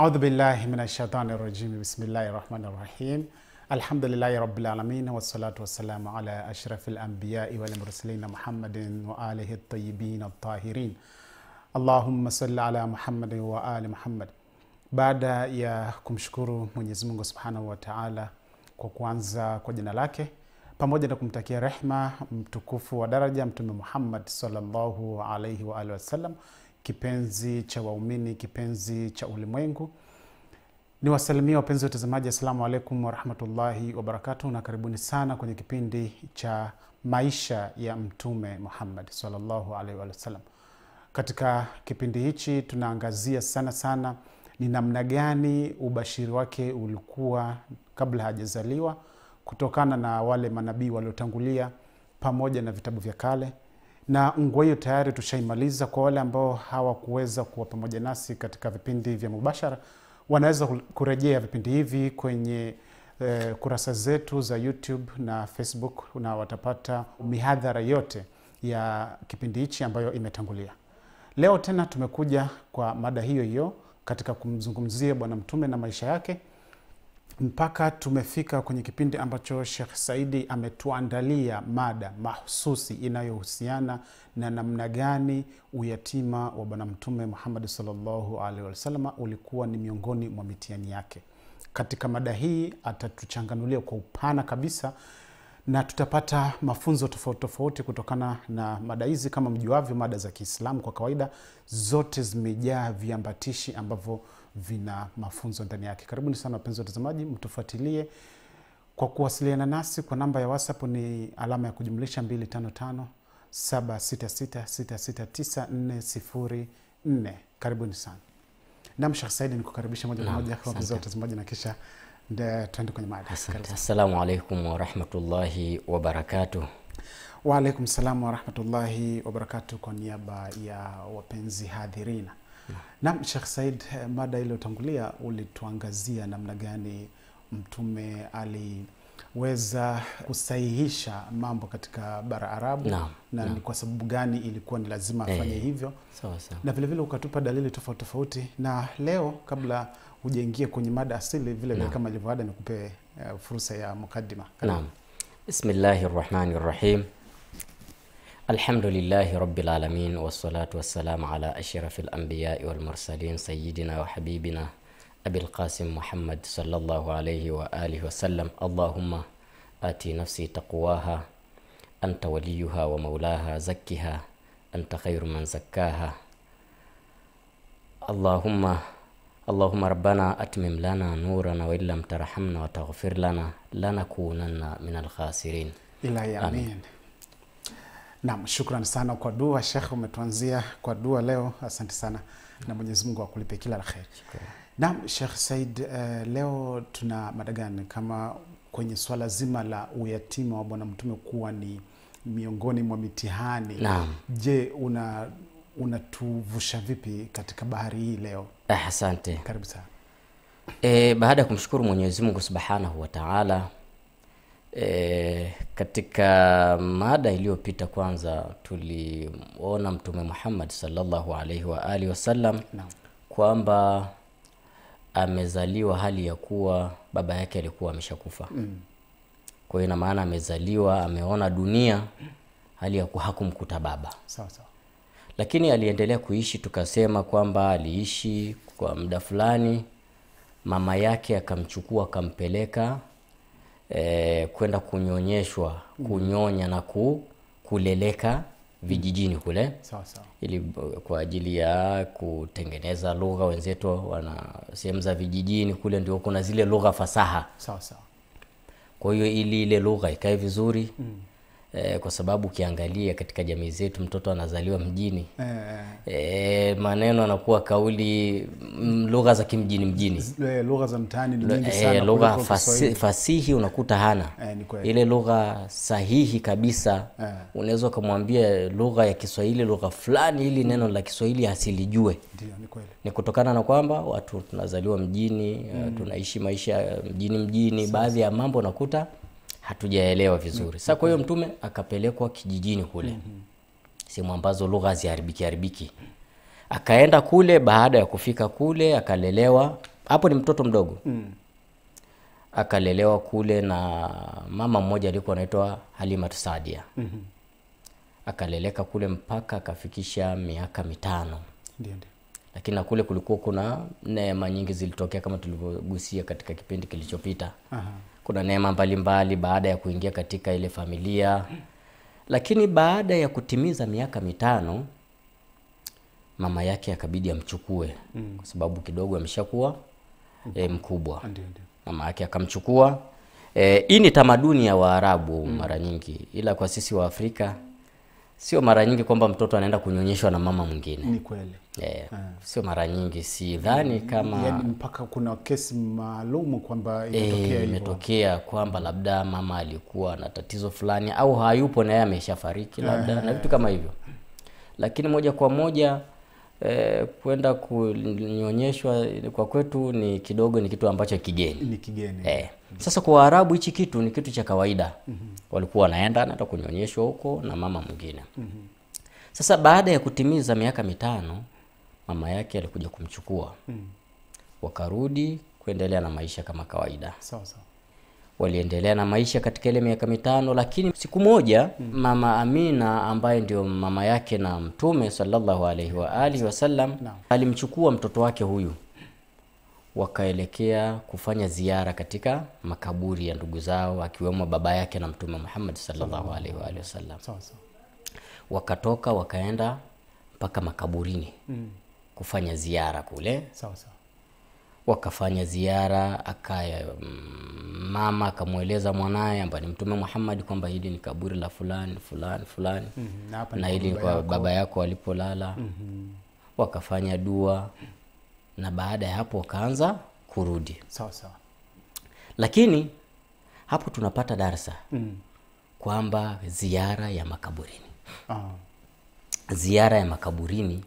أعوذ بالله من الشيطان الرجيم. بسم الله الرحمن الرحيم. الحمد لله رب العالمين والصلاة والسلام على أشرف الأنبياء والمرسلين محمد وآله الطيبين الطاهرين. اللهم صل على محمد وآل محمد. Baada ya kumshukuru Mwenyezi Mungu Subhanahu wa Ta'ala kwa kuanza kwa jina lake pamoja na kumtakia rehma mtukufu wa daraja Mtume Muhammad sallallahu alayhi wa alihi wasallam, kipenzi cha waumini, kipenzi cha ulimwengu, niwasalimia wapenzi watazamaji, assalamu alaykum wa rahmatullahi wa barakatuh, na karibuni sana kwenye kipindi cha maisha ya Mtume Muhammad sallallahu alayhi wa sallam. Katika kipindi hichi tunaangazia sana ni namna gani ubashiri wake ulikuwa kabla hajazaliwa, kutokana na wale manabii waliotangulia pamoja na vitabu vya kale. Na nguo hiyo tayari tushaimaliza. Kwa wale ambao hawakuweza kuwa pamoja nasi katika vipindi vya mubashara, wanaweza kurejea vipindi hivi kwenye kurasa zetu za YouTube na Facebook, na watapata mihadhara yote ya kipindi hichi ambayo imetangulia. Leo tena tumekuja kwa mada hiyo hiyo katika kumzungumzia Bwana Mtume na maisha yake, mpaka tumefika kwenye kipindi ambacho Sheikh Saidi ametuandalia mada mahususi inayohusiana na namna gani uyatima wa Bwana Mtume Muhammad sallallahu alaihi wasallam ulikuwa ni miongoni mwa mitihani yake. Katika mada hii atatuchanganulia kwa upana kabisa, na tutapata mafunzo tofauti kutokana na mada hizi. Kama mjuavyo, mada za Kiislamu kwa kawaida zote zimejaa viambatishi ambavyo vina mafunzo ndani yake. Karibuni sana wapenzi watazamaji, mtufuatilie kwa kuwasiliana nasi kwa namba ya WhatsApp ni alama ya kujumlisha 255 766669404. Karibuni sana. Na Sheikh Said, nikukaribisha moja kwa moja kwa wapenzi watazamaji, na kisha tuende kwenye mada. Assalamu alaykum wa rahmatullahi wa barakatuh. Wa alaykum salam wa rahmatullahi wa barakatuh. Kwa niaba ya wapenzi hadhirina. Naam Sheikh Said, mada ile utangulia ulituangazia namna gani Mtume aliweza kusahihisha mambo katika bara Arabu, na ni kwa sababu gani ilikuwa ni lazima afanye hivyo. Sawa. Na vile vile ukatupa dalili tofauti. Na leo kabla hujaingia kwenye mada asili, vile kama ilivyoada, nikupe fursa ya mukaddima. Naam. Bismillahirrahmanirrahim. Alhamdulillahi rabbil alamin, wassalatu wassalamu ala ashrafil anbiya'i wal mursalin, sayyidina wa habibina abil qasim Muhammad sallallahu alayhi wa alihi wasallam. Allahumma ati nafsi taqwaha, anta waliyuha wa maulaha, zakkiha anta khairu man zakkaha. Allahumma rabbana atmim lana nurana wa illam tarhamna wa taghfir lana lanakunanna minal khasirin. Ilahi amin. Naam, shukrani sana kwa dua Sheikh, umetuanzia kwa dua leo. Asante sana na Mwenyezi Mungu akulipe kila la kheri. Naam Sheikh Said, leo tuna mada gani kama kwenye swala zima la uyatima wa Bwana Mtume kuwa ni miongoni mwa mitihani? Naam. Je, unatuvusha vipi katika bahari hii leo? Asante. Karibu sana. Baada ya kumshukuru Mwenyezi Mungu Subhanahu wa Ta'ala, katika mada iliyopita kwanza tuliona Mtume Muhammad sallallahu alaihi wa alihi wasallam kwamba amezaliwa hali ya kuwa baba yake alikuwa ameshakufa. Kwa hiyo ina maana amezaliwa, ameona dunia hali ya kuwa hakumkuta baba. Sawa. Lakini aliendelea kuishi, tukasema kwamba aliishi kwa muda fulani, mama yake akamchukua akampeleka kwenda kunyonyeshwa, kunyonya na kuleleka vijijini kule. Sawa. Ili kwa ajili ya kutengeneza lugha. Wenzetu wana sehemu za vijijini kule ndio kuna zile lugha fasaha. Sawa. Kwa hiyo ili ile lugha ikae vizuri, kwa sababu ukiangalia katika jamii zetu mtoto anazaliwa mjini, maneno anakuwa kauli lugha za kimjini, lugha za mtaani ni nyingi sana. Lugha fasihi unakuta hana. Ile lugha sahihi kabisa, unaweza kumwambia lugha ya Kiswahili, lugha fulani, ili neno la Kiswahili asilijue. Ndio, ni kweli. Ni kutokana na kwamba watu tunazaliwa mjini, tunaishi maisha mjini, baadhi ya mambo nakuta hatujaelewa vizuri. Sasa kwa hiyo Mtume akapelekwa kijijini kule, sehemu ambazo lugha ziharibiki. Akaenda kule, baada ya kufika kule akalelewa hapo ni mtoto mdogo. Akalelewa kule na mama mmoja alikuwa anaitwa Halima Saadia. Akaleleka kule mpaka akafikisha miaka 5. Ndio. Lakini na kule kulikuwa kuna neema nyingi zilitokea kama tulivyogusia katika kipindi kilichopita. Kuna neema mbalimbali baada ya kuingia katika ile familia. Lakini baada ya kutimiza miaka 5, mama yake akabidi amchukue kwa sababu kidogo ameshakuwa mkubwa. Ndio. Mama yake akamchukua. Hii ni tamaduni ya Waarabu mara nyingi, ila kwa sisi wa Afrika sio mara nyingi kwamba mtoto anaenda kunyonyeshwa na mama mwingine. Ni kweli. Sio mara nyingi, sidhani kama yani mpaka kuna kesi maalum kwamba imetokea kwamba labda mama alikuwa na tatizo fulani au hayupo na yeye ameshafariki labda na vitu kama hivyo. Lakini moja kwa moja kwenda kunyonyeshwa kwa kwetu ni kitu ambacho kigeni. Ni kigeni. Sasa kwa Waarabu hichi kitu ni kitu cha kawaida. Walikuwa wanaenda hata kunyonyeshwa huko na mama mwingine. Sasa baada ya kutimiza miaka 5, mama yake alikuja kumchukua. Wakarudi kuendelea na maisha kama kawaida. Sawa. Waliendelea na maisha katika ile miaka 5, lakini siku moja mama Amina ambaye ndio mama yake na Mtume sallallahu alaihi wa alihi wasallam alimchukua mtoto wake huyu, wakaelekea kufanya ziara katika makaburi ya ndugu zao akiwemo baba yake na Mtume Muhammad sallallahu alaihi wa alihi wasallam. Sawa. Wakatoka wakaenda mpaka makaburini kufanya ziara kule. Sawa. Wakafanya ziara, mama akamueleza mwanae ambaye ni Mtume Muhammad kwamba hili ni kaburi la fulani fulani fulani, na hili kwa baba yako alipolala. Wakafanya dua na baada ya hapo wakaanza kurudi. Sawa. Lakini hapo tunapata darasa kwamba ziara ya makaburini. Ziara ya makaburini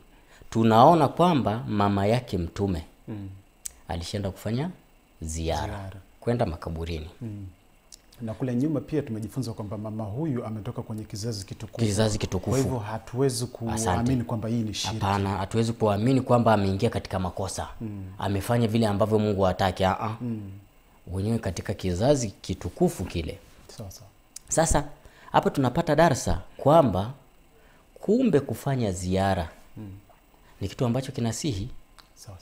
tunaona kwamba mama yake Mtume alishaenda kufanya ziara. Kwenda makaburini. Na kule nyuma pia tumejifunza kwamba mama huyu ametoka kwenye kizazi kitukufu. Kwa hivyo hatuwezi kuamini kwamba hii ni shirki. Hapana, hatuwezi kuamini kwamba ameingia katika makosa. Amefanya vile ambavyo Mungu hataki. Wenyewe katika kizazi kitukufu kile. Sawa. Sasa hapa tunapata darasa kwamba kumbe kufanya ziara ni kitu ambacho kinasihi. Sawa.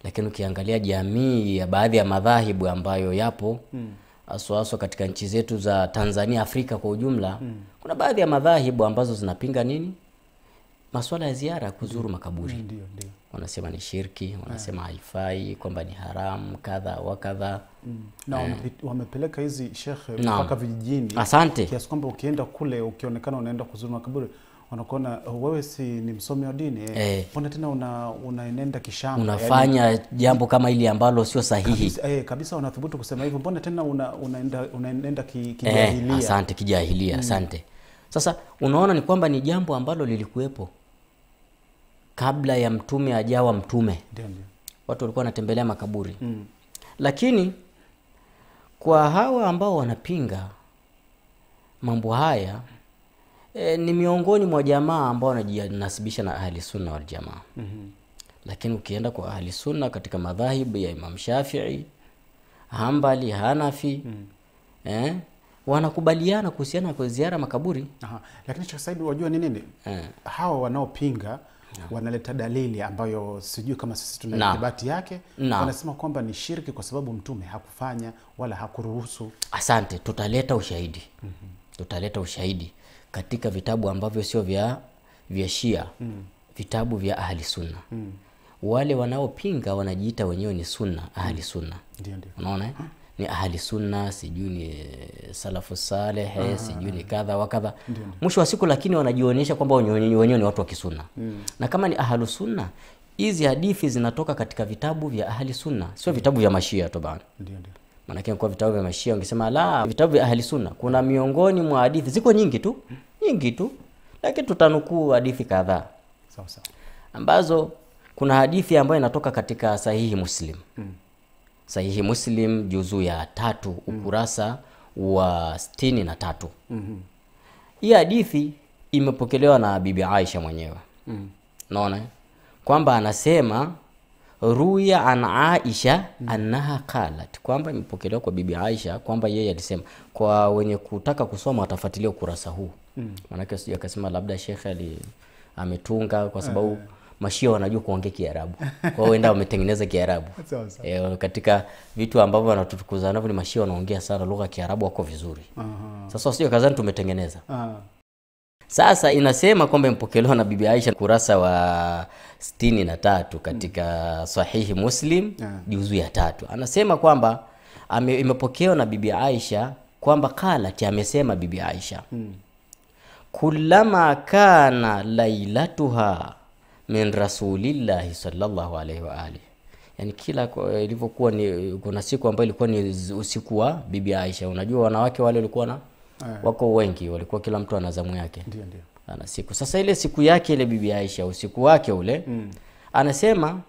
Lakini ukiangalia jamii ya baadhi ya madhahibu ambayo yapo aswa katika nchi zetu za Tanzania, Afrika kwa ujumla, kuna baadhi ya madhahibu ambazo zinapinga nini? Masuala ya ziara, kuzuru makaburi. Ndio. Wanasema ni shirki, wanasema haifai, kwamba ni haramu kadha wa kadha. Na wamepeleka hizi shekhe mpaka vijijini. Asante. Kiasi kwamba ukienda kule ukionekana unaenda kuzuru makaburi, wanakuona wewe si ni msomi wa dini. Mbona tena unaenda kishamba? Unafanya jambo kama ili ambalo sio sahihi. Kabisa wanathubutu kusema hivyo. Mbona tena unaenda kijahilia? Asante, kijahilia. Asante. Sasa unaona ni kwamba ni jambo ambalo lilikuwepo kabla ya Mtume ajawa Mtume. Ndio. Watu walikuwa wanatembelea makaburi. Lakini kwa hawa ambao wanapinga mambo haya ni miongoni mwa jamaa ambao wanajinasibisha na Ahli Sunna wal Jamaa. Lakini ukienda kwa Ahli Sunna katika madhahibu ya Imam Shafi'i, Hanbali, Hanafi, wanakubaliana kuhusiana kwa ziara makaburi. Lakini Sheikh Said, wajua ni nini? Hawa wanaopinga wanaleta dalili ambayo sijui kama sisi tuna ithibati yake. Wanasema kwamba ni shirki kwa sababu Mtume hakufanya wala hakuruhusu. Asante, tutaleta ushahidi. Tutaleta ushahidi katika vitabu ambavyo sio vya Shia, vitabu vya Ahli Sunna. Wale wanaopinga wanajiita wenyewe ni Sunna, Ahli Sunna. Ndio. Unaona? Ni Ahli Sunna, sijui ni Salafu Saleh, sijui ni kadha wa kadha. Mwisho wa siku lakini wanajionyesha kwamba wenyewe ni watu wa kisunna. Na kama ni Ahlu Sunna, hizi hadithi zinatoka katika vitabu vya Ahli Sunna, sio vitabu vya Mashia tu bana. Ndio. Maana kwa vitabu vya Mashia ungesema la, vitabu vya Ahli Sunna kuna miongoni mwa hadithi ziko nyingi tu, lakini tutanukuu hadithi kadhaa. Sawa. Ambazo kuna hadithi ambayo inatoka katika Sahihi Muslim. Sahihi Muslim juzu ya 3 ukurasa wa 63. Hii hadithi imepokelewa na Bibi Aisha mwenyewe. Naona kwamba anasema ruya an Aisha annaha qalat, kwamba imepokelewa kwa bibi Aisha kwamba yeye alisema. Kwa wenye kutaka kusoma watafuatilia ukurasa huu. Maana sije akasema labda shekhe ametunga, kwa sababu Mashia wanajua kuongea Kiarabu. Kwa hiyo ndio wametengeneza Kiarabu. Katika vitu ambavyo wanatutukuza navyo ni Mashia wanaongea sana lugha ya Kiarabu, wako vizuri. Sasa sio kazani tumetengeneza. Sasa inasema kwamba impokelewa na bibi Aisha kurasa wa 63 katika Sahihi Muslim juzu ya 3. Anasema kwamba imepokewa na bibi Aisha kwamba qalat, amesema bibi Aisha, kullama kana lailatuha min rasulillahi sallallahu alaihi wa alihi. Yani kila ilivyokuwa ni kuna siku ambayo ilikuwa ni usiku wa bibi Aisha. Unajua wanawake wale walikuwa na wako wengi, walikuwa kila mtu ana zamu yake. Ndio. Ana siku. Sasa ile siku yake ile bibi Aisha, usiku wake ule, anasema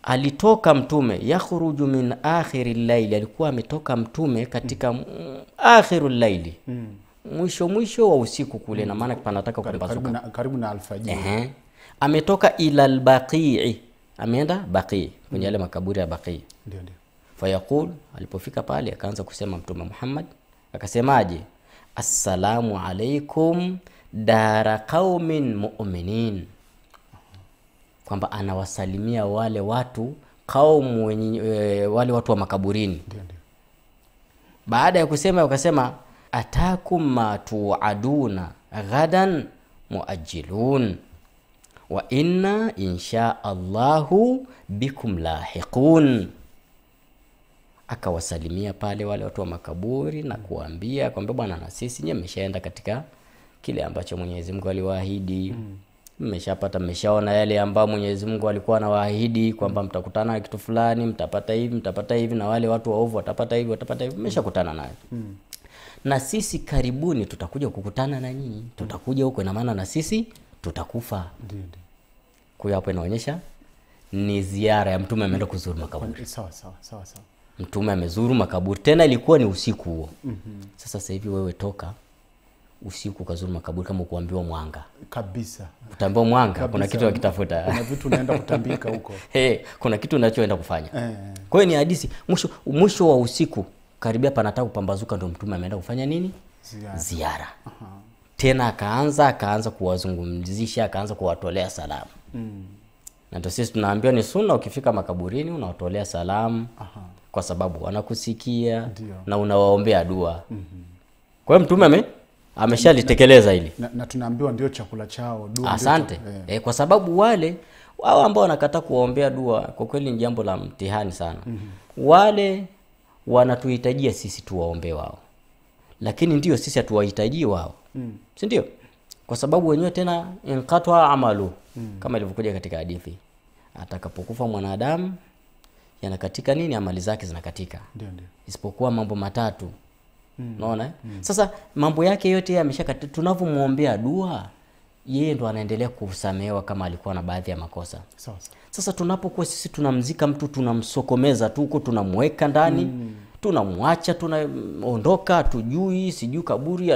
alitoka mtume, yakhruju min akhiril layli, alikuwa ametoka mtume katika akhirul layli, mwisho wa usiku kule, na maana panataka kupambazuka karibu na alfajiri. Ametoka ila al-Baqi', ameenda Baqi', kwenye yale makaburi ya Baqi'. Ndio. Fayaqul, alipofika pale akaanza kusema mtume Muhammad, akasemaje, assalamu alaikum dara qaumin mu'minin, kwamba anawasalimia wale watu kaumu wale watu wa makaburini. Ndio. Baada ya kusema akasema, atakum ma tu'aduna ghadan muajjilun wa inna insha Allahu bikum lahiqun. Akawasalimia pale wale watu wa makaburi na kuambia kwamba bwana, na sisi nyinyi mmeshaenda katika kile ambacho Mwenyezi Mungu aliwaahidi. Mmeshapata, mmeshaona yale ambayo Mwenyezi Mungu alikuwa anawaahidi kwamba mtakutana na kitu fulani, mtapata hivi na wale watu waovu watapata hivi. Mmeshakutana nayo. Na sisi karibuni tutakuja kukutana na nyinyi. Tutakuja huko, na maana na sisi tutakufa. Ndio. Kwa hapo inaonyesha ni ziara ya mtume ameenda kuzuru makaburi. Sawa. Mtume amezuru makaburi, tena ilikuwa ni usiku huo. Sasa hivi wewe toka usiku kazuru makaburi kama kuambiwa mwanga. Kabisa. Utaambiwa mwanga, kuna kitu unakitafuta. Kuna vitu unaenda kutambika huko. Kuna kitu unachoenda kufanya. Kwa hiyo ni hadithi, mwisho wa usiku karibia panataka kupambazuka, ndio mtume ameenda kufanya nini? Ziara. Tena akaanza kuwazungumzisha, akaanza kuwatolea salamu. Na ndio sisi tunaambiwa ni sunna ukifika makaburini unawatolea salamu. Kwa sababu wanakusikia na unawaombea dua. Kwa hiyo mtume ameshalitekeleza hili. Na tunaambiwa ndio chakula chao, dua. Asante. Kwa sababu wao ambao wanakataa kuombea dua, kwa kweli ni jambo la mtihani sana. Wale wanatuhitajia sisi tuwaombee wao, lakini ndio sisi hatuwahitaji wao. Si ndio? Kwa sababu wenyewe tena inqatwa amalu, kama ilivyokuja katika hadithi, atakapokufa mwanadamu yanakatika nini? Amali zake zinakatika. Ndio. Isipokuwa mambo matatu. Unaona? Sasa mambo yake yote yameshakatika. Tunavomuombea dua, yeye ndo anaendelea kusamehewa kama alikuwa na baadhi ya makosa. Sawa. Sasa tunapokuwa sisi tunamzika mtu, tunamsokomeza tu huko, tunamweka ndani, tunamwacha, tunaondoka, tujui sijui kaburi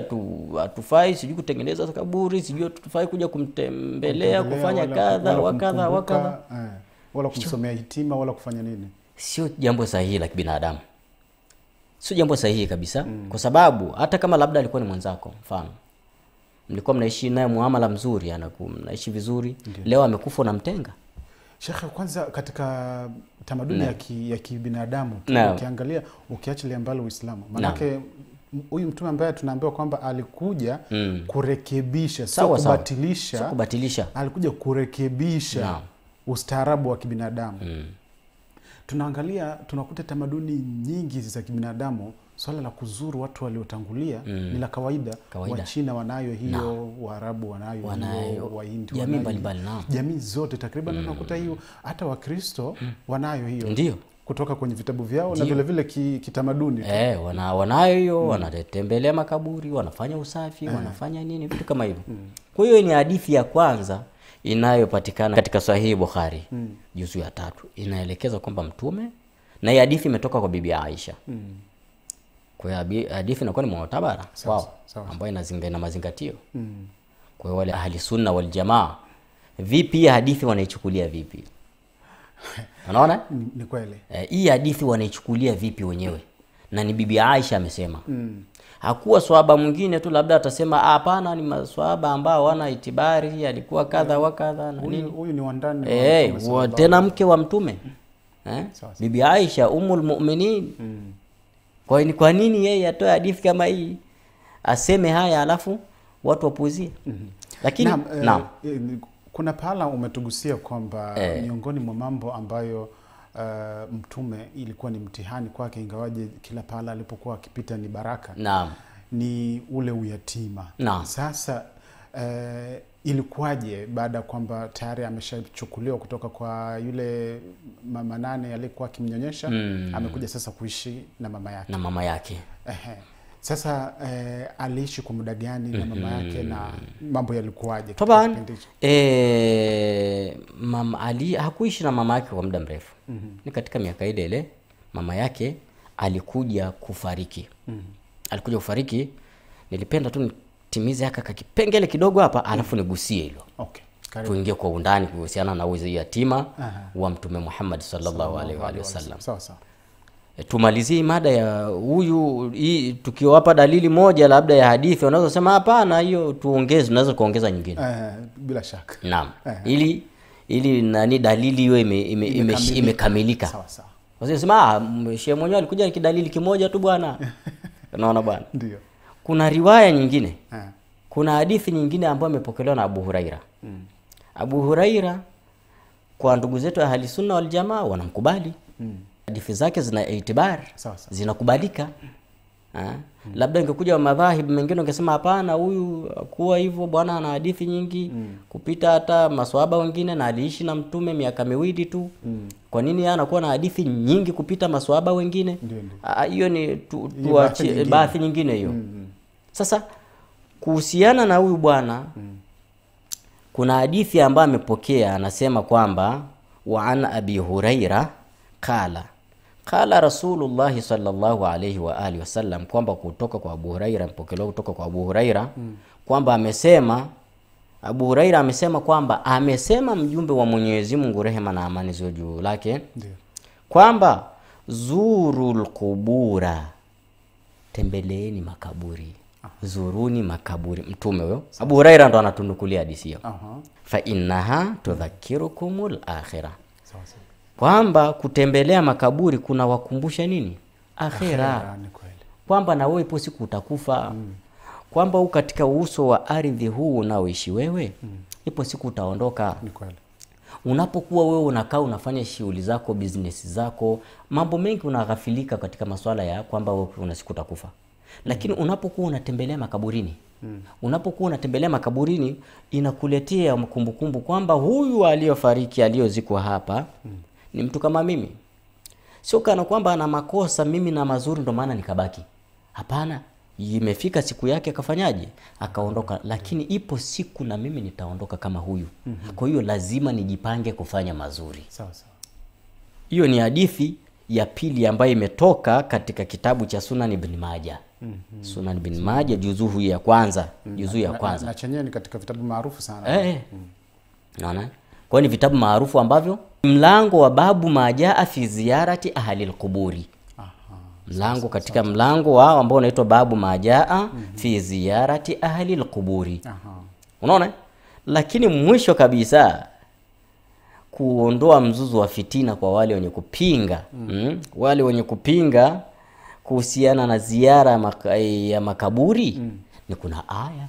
hatufai, sijui kutengeneza kaburi, sijui tutafai kuja kumtembelea, kufanya kadha wakadha. Wala kumsomea hitima wala kufanya nini. Sio jambo sahihi la kibinadamu. Sio jambo sahihi kabisa. Kwa sababu hata kama labda alikuwa ni mwenzako, mfano mlikuwa mnaishi naye muamala mzuri, mnaishi vizuri, leo amekufa unamtenga. Sheikh, kwanza katika tamaduni ya kibinadamu ukiangalia, ukiachilia mbali Uislamu, maana huyu mtume ambaye tunaambiwa kwamba alikuja kurekebisha, sio kubatilisha. Alikuja kurekebisha ustaarabu wa kibinadamu. Tunakuta tamaduni nyingi za kibinadamu, swala la kuzuru watu waliotangulia ni la kawaida. Wachina wanayo hiyo, Waarabu wanayo hiyo, Wahindi jamii mbalimbali nao. Jamii zote takriban unakuta hiyo, hata Wakristo wanayo hiyo. Ndio. Kutoka kwenye vitabu vyao na vile vile kitamaduni. Wanayo hiyo, wanatembelea makaburi, wanafanya usafi, wanafanya nini, vitu kama hivyo. Kwa hiyo ni hadithi ya kwanza inayopatikana katika Sahihi Bukhari juzu ya 3, inaelekeza kwamba mtume, na hii hadithi imetoka kwa bibi Aisha. Kwa hiyo hadithi inakuwa ni mu'tabara ambayo ina mazingatio. Kwa hiyo wale ahli sunna wal jamaa, vipi hadithi wanaichukulia vipi? Unaona? Ni kweli. Hii hadithi wanaichukulia vipi wenyewe? Na ni Bibi Aisha amesema. Hakuwa swahaba mwingine tu labda atasema hapana, ni maswahaba ambao wana itibari, alikuwa kadha wa kadha na nini. Huyu ni wandani tena mke wa mtume. Bibi Aisha Ummul Mu'minin. Kwa nini yeye atoe hadithi kama hii? Aseme haya alafu watu wapuuzie. Lakini kuna pahala umetugusia kwamba miongoni mwa mambo ambayo mtume ilikuwa ni mtihani kwake, ingawaje kila pahala alipokuwa akipita ni baraka. Naam. Ni ule uyatima. Naam. Sasa ilikuwaje baada kwamba tayari ameshachukuliwa kutoka kwa yule mama nane aliyekuwa akimnyonyesha, amekuja sasa kuishi na mama yake. Sasa aliishi kwa muda gani na mama yake na mambo yalikuwaje? Taban mama Ali hakuishi na mama yake kwa muda mrefu. Ni katika miaka ile mama yake alikuja kufariki. Alikuja kufariki. Nilipenda tu nitimize haka kipengele kidogo hapa alafu nigusie hilo. Okay. Tuingie kwa undani kuhusiana na huyo yatima wa Mtume Muhammad sallallahu alaihi wasallam. Sawa sawa. Tumalizie mada ya huyu tukiwapa dalili moja labda ya hadithi unaweza kusema hapana hiyo tuongeze, tunaweza kuongeza nyingine. Bila shaka. Naam. Ili nani dalili hiyo imekamilika. Sawa sawa. Wasema shehe mwenyewe alikuja nikidalili kimoja tu bwana. Unaona bwana? Ndio. Kuna riwaya nyingine. Kuna hadithi nyingine ambayo imepokelewa na Abu Huraira. Abu Huraira kwa ndugu zetu ahli sunna wal jamaa wanamkubali. Hadithi zake zina itibar, zinakubalika. Labda ingekuja wa madhahib mengine ungesema hapana huyu kuwa hivyo bwana ana hadithi nyingi kupita hata maswahaba wengine na aliishi na mtume miaka miwili tu. Kwa nini yeye anakuwa na hadithi nyingi kupita maswahaba wengine? Hiyo ni baadhi nyingine hiyo. Sasa kuhusiana na huyu bwana kuna hadithi ambayo amepokea anasema kwamba wa an Abi Huraira qala Rasulullah sallallahu alayhi wa alihi wasallam, kwamba kutoka kwa Abu Huraira, mpokelewa kutoka kwa Abu Huraira kwamba amesema, Abu Huraira amesema kwamba amesema mjumbe wa Mwenyezi Mungu rehema na amani ziwe juu lake kwamba zurul kubura, tembeleeni makaburi. Zuruni makaburi. Mtume huyo Abu Huraira ndo anatunukulia hadithi hiyo. Fa innaha tudhakirukumul akhirah. Kwamba kutembelea makaburi kuna wakumbusha nini? Akhira. Kwamba na wewe ipo siku utakufa. Kwamba u katika uso wa ardhi huu unaoishi wewe ipo siku utaondoka. Ni kweli. Unapokuwa wewe unakaa unafanya shughuli zako, business zako, mambo mengi unaghafilika katika masuala ya kwamba wewe una siku utakufa. Lakini unapokuwa unatembelea makaburini, unapokuwa unatembelea makaburini inakuletea kumbukumbu kwamba huyu aliyofariki aliyozikwa hapa ni mtu kama mimi. Sio kana kwamba ana makosa mimi na mazuri ndo maana nikabaki. Hapana, imefika siku yake akafanyaje? Akaondoka, lakini ipo siku na mimi nitaondoka kama huyu. Kwa hiyo lazima nijipange kufanya mazuri. Sawa sawa. Hiyo ni hadithi ya pili ambayo imetoka katika kitabu cha Sunan Ibn Majah. Sunan Ibn Majah juzuu ya kwanza, juzuu ya kwanza. Na chenyewe ni katika vitabu maarufu sana. Naona? Kwa ni vitabu maarufu ambavyo mlango wa babu majaa fi ziyarati ahli alquburi. Mlango katika mlango wao ambao unaitwa babu majaa fi ziyarati ahli alquburi. Unaona? Lakini mwisho kabisa kuondoa mzuzu wa fitina kwa wale wenye kupinga. Wale wenye kupinga kuhusiana na ziara ya makaburi ni kuna aya.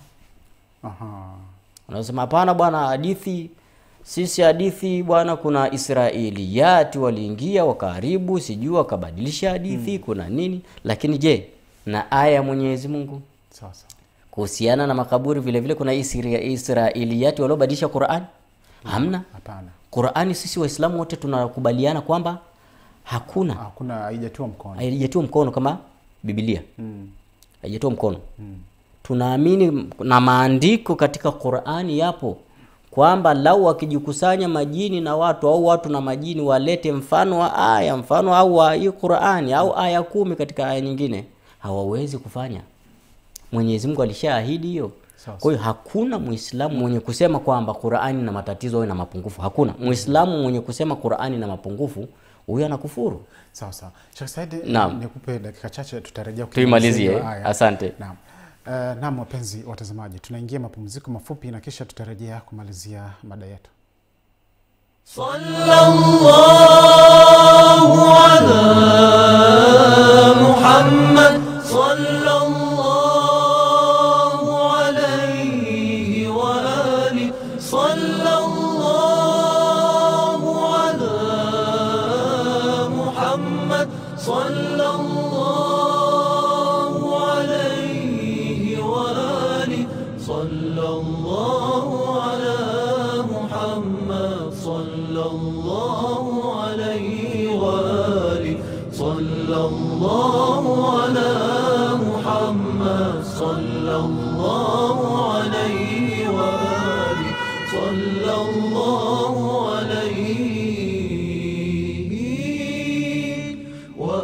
Unasema hapana bwana, hadithi sisi hadithi bwana, kuna Israiliyati waliingia wakaribu sijui wakabadilisha hadithi kuna nini. Lakini je, na aya ya Mwenyezi Mungu sasa kuhusiana na makaburi vile vile kuna Israiliyati waliobadilisha Qur'an? Hamna. Hapana. Qur'ani sisi Waislamu wote tunakubaliana kwamba hakuna haijatiwa mkono kama Biblia. Haijatiwa mkono. Tunaamini na maandiko katika Qur'ani yapo kwamba lau wakijikusanya majini na watu au watu na majini walete mfano wa aya, mfano au wa hii Qur'ani au aya 10 katika aya nyingine, hawawezi kufanya. Mwenyezi Mungu alishaahidi hiyo. Kwa hiyo hakuna Muislamu mwenye kusema kwamba Qur'ani na matatizo au na mapungufu. Hakuna Muislamu mwenye kusema Qur'ani na mapungufu, huyo anakufuru. Sawa sawa. Sheikh Said, nikupe dakika chache, tutarejea tuimalizie. Asante. Naam. Naam wapenzi watazamaji, tunaingia mapumziko mafupi na kisha tutarejea kumalizia mada yetu. Sallallahu ala Muhammad sallallahu alayhi wa ali sallallahu ala Muhammad sallallahu alayhi wa ali sallallahu ala Muhammad sallallahu alayhi wa ali sallallahu ala Muhammad sallallahu alayhi wa ali sallallahu alayhi wa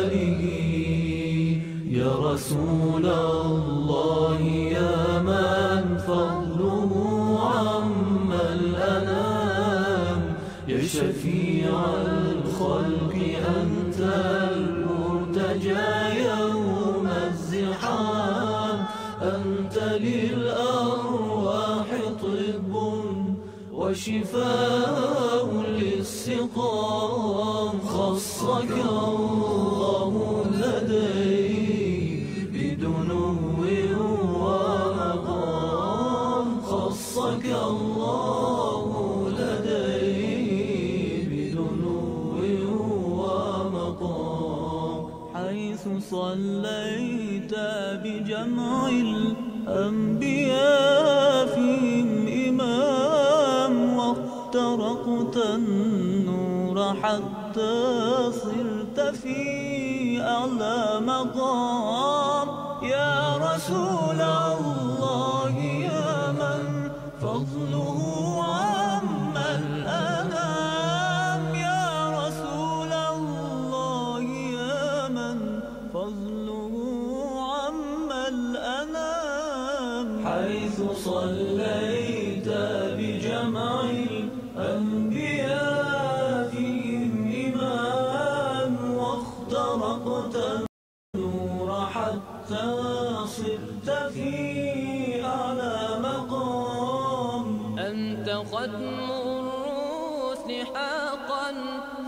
alihi ya Rasulullah ya man fadluhu amma al-anam ya shafi'a al-khalqi anta al-murtaja yawm az-ziham anta lil-arwahi tibbun wa shifaa'un lis-siqam khassaka Allahu ladayhi bidunuwi wa maqam khassaka Allahu ladayhi bidunuwi wa maqam haythu sallaita bijam'il anbiya fihim imam واخترقت النور حتى صرت في أعلى مقام يا رسول الله يا من فضله عم الأنام يا رسول الله يا من فضله عم الأنام حيث صليت بجمع الأنبياء فيهم إمام واخترقت النور حتى صرت في أعلى مقام أنت ختم الرسل حقا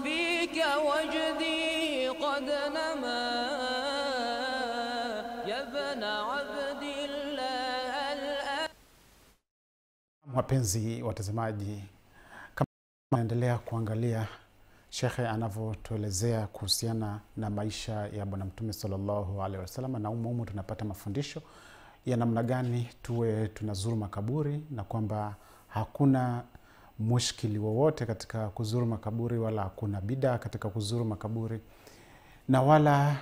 فيك وجدي قد نما يا ابن عبد الله الآن. Wapenzi watazamaji, kama naendelea kuangalia Shekhe anavyotuelezea kuhusiana na maisha ya Bwana Mtume sallallahu alaihi wasallam, na umu tunapata mafundisho ya namna gani tuwe tunazuru makaburi, na kwamba hakuna mushkili wowote katika kuzuru makaburi, wala hakuna bid'a katika kuzuru makaburi, na wala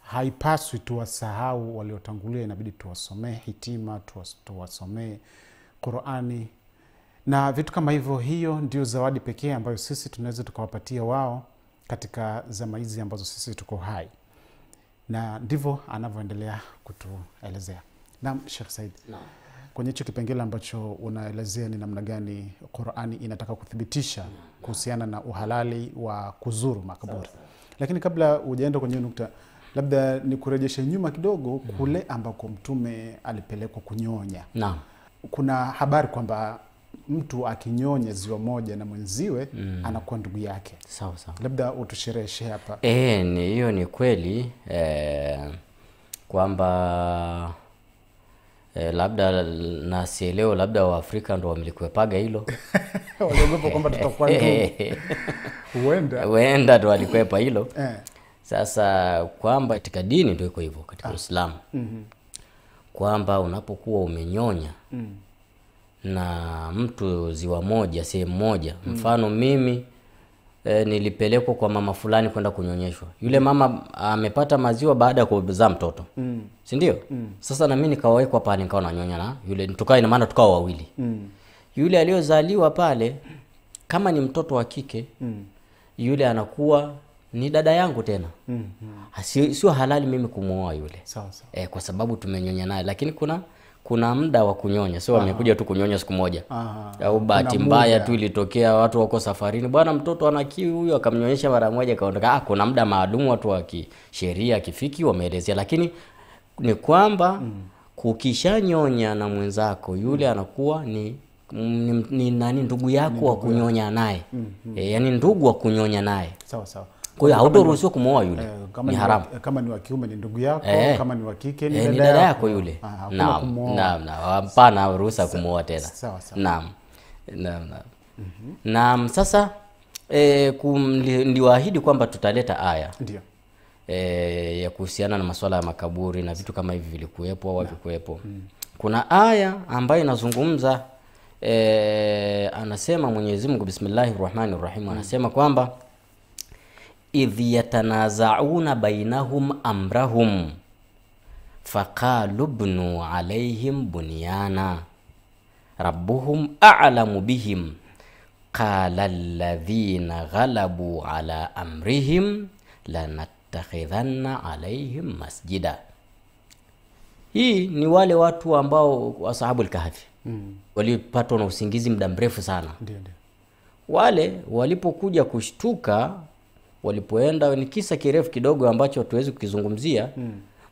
haipaswi tuwasahau waliotangulia. Inabidi tuwasomee hitima, tuwasomee Qur'ani na vitu kama hivyo. Hiyo ndio zawadi pekee ambayo sisi tunaweza tukawapatia wao katika zama hizi ambazo sisi tuko hai, na ndivyo anavyoendelea kutuelezea. Naam Sheikh Said, kwenye hicho kipengele ambacho unaelezea ni namna gani Qur'ani inataka kuthibitisha kuhusiana na uhalali wa kuzuru makaburi. Lakini kabla hujaenda kwenye nukta, labda nikurejeshe nyuma kidogo kule ambako Mtume alipelekwa kunyonya. Naam. Kuna habari kwamba mtu akinyonya ziwa moja na mwenziwe anakuwa ndugu yake. Sawa sawa. Labda utushereheshe hapa. Ni hiyo ni kweli kwamba labda na sieleo labda wa Afrika ndo wamelikwepaga hilo. Waliogopa kwamba tutakuwa ndugu. Huenda ndo walikwepa hilo. Sasa kwamba katika dini ndio iko hivyo katika Uislamu. Kwamba unapokuwa umenyonya na mtu ziwa moja sehemu moja, mfano mimi nilipelekwa kwa mama fulani kwenda kunyonyeshwa. Yule mama amepata maziwa baada ya kuzaa mtoto. Si ndio? Sasa na mimi nikawekwa pale nikawa nanyonya na yule, tukawa ina maana tukawa wawili. Yule aliyozaliwa pale kama ni mtoto wa kike, yule anakuwa ni dada yangu tena. Sio halali mimi kumuoa yule. Sawa sawa. Kwa sababu tumenyonya naye, lakini kuna muda wa kunyonya, sio amekuja tu kunyonya siku moja. Au bahati mbaya tu ilitokea watu wako safarini, bwana mtoto ana kiu huyo, akamnyonyesha mara moja kaondoka. Kuna muda maalum watu wa kisheria kifiki wameelezea, lakini ni kwamba kukishanyonya na mwenzako yule anakuwa ni nani, ndugu yako wa kunyonya naye. Yaani ndugu wa kunyonya naye. Sawa sawa. Kwa hiyo hautoruhusiwa kumuoa yule. Ni haramu. Kama ni wa kiume ni ndugu yako, kama ni wa kike ni dada yako yule. Naam, hapana ruhusa kumuoa tena. Sawa sawa. Naam. Sasa niliwaahidi kwamba tutaleta aya. Ndio. Ya kuhusiana na masuala ya makaburi na vitu kama hivi vilikuwepo au havikuwepo. Kuna aya ambayo inazungumza anasema Mwenyezi Mungu Bismillahirrahmanirrahim, anasema kwamba idh yatanazauna bainahum amrahum faqalu ibnu alaihim bunyana rabbuhum a'lamu bihim qala alladhina ghalabu ala amrihim lanattakhidhanna alaihim masjida. Hii ni wale watu ambao ashabul kahfi walipatwa na usingizi muda mrefu sana. Ndio. Wale walipokuja kushtuka, walipoenda, ni kisa kirefu kidogo ambacho hatuwezi kukizungumzia.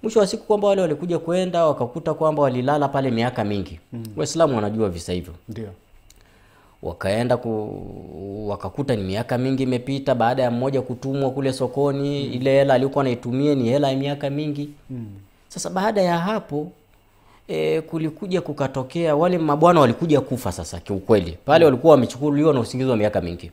Mwisho wa siku kwamba wale walikuja kwenda wakakuta kwamba walilala pale miaka mingi. Waislamu wanajua visa hivyo. Ndio. Wakaenda wakakuta ni miaka mingi imepita baada ya mmoja kutumwa kule sokoni. Ile hela alikuwa anaitumia ni hela ya miaka mingi. Sasa baada ya hapo kulikuja kukatokea wale mabwana walikuja kufa sasa kiukweli. Pale walikuwa wamechukuliwa na usingizi wa miaka mingi.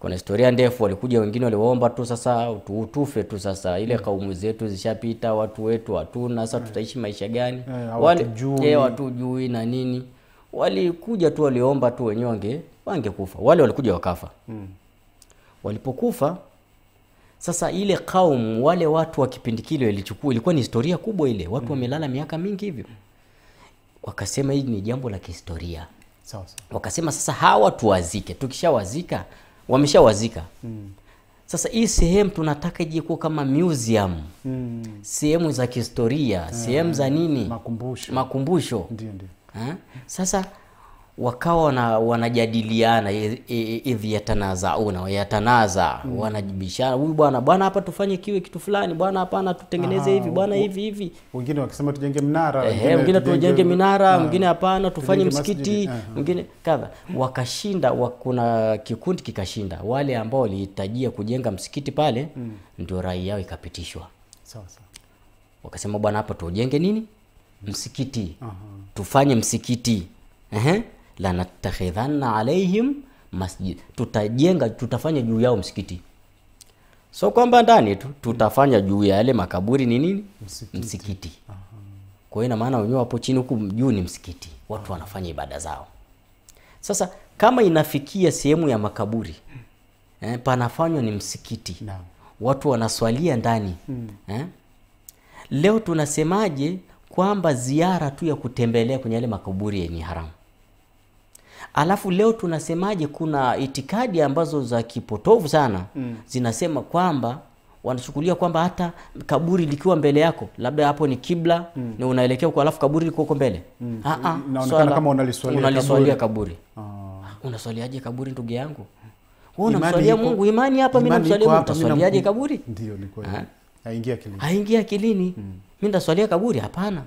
Kuna historia ndefu, walikuja wengine waliomba tu sasa utufe tu sasa, ile kaumu zetu zishapita, watu wetu hatuna, sasa tutaishi maisha gani? Wale watujui na nini. Walikuja tu waliomba tu wenyewe wangekufa. Wale walikuja wakafa. Walipokufa sasa ile kaumu, wale watu wa kipindi kile ilikuwa ni historia kubwa ile. Watu wamelala miaka mingi hivyo. Wakasema hii ni jambo la kihistoria. Sawa sawa. Wakasema sasa hawa tuwazike. Tukishawazika, wameshawazika. Sasa hii sehemu tunataka ije kuwa kama museum. Sehemu za kihistoria, sehemu za nini? Makumbusho. Ndio. Sasa wakawa wanajadiliana idh yatanaza wanajibishana, huyu bwana hapa tufanye kitu fulani, bwana hapana tutengeneze hivi, bwana hivi. Wengine wakisema tujenge mnara, wengine tujenge minara, wengine hapana tufanye msikiti, wengine kadha. Wakashinda, kuna kikundi kikashinda. Wale ambao walihitajia kujenga msikiti pale ndio rai yao ikapitishwa. Sawa sawa. Wakasema bwana hapa tujenge nini? Msikiti. Tufanye msikiti. La natakhidhanna alaihim masjid. Tutafanya juu yao msikiti. So kwamba ndani tu tutafanya juu ya yale makaburi ni nini? Msikiti. Kwa hiyo ina maana wenyewe hapo chini huku juu ni msikiti. Watu wanafanya ibada zao. Sasa kama inafikia sehemu ya makaburi panafanywa ni msikiti. Watu wanaswalia ndani. Leo tunasemaje kwamba ziara tu ya kutembelea kwenye yale makaburi ni haramu? Alafu leo tunasemaje kuna itikadi ambazo za kipotovu sana zinasema kwamba wanachukulia kwamba hata kaburi likiwa mbele yako, labda hapo ni kibla na unaelekea huko, alafu kaburi liko huko mbele. Naonekana kama unaliswalia kaburi. Unaswaliaje kaburi ndugu yangu? Wewe unamswalia Mungu, imani hapa mimi namswalia Mungu, utaswaliaje kaburi? Ndio ni kweli. Haingia akilini. Mimi ndaswalia kaburi? Hapana.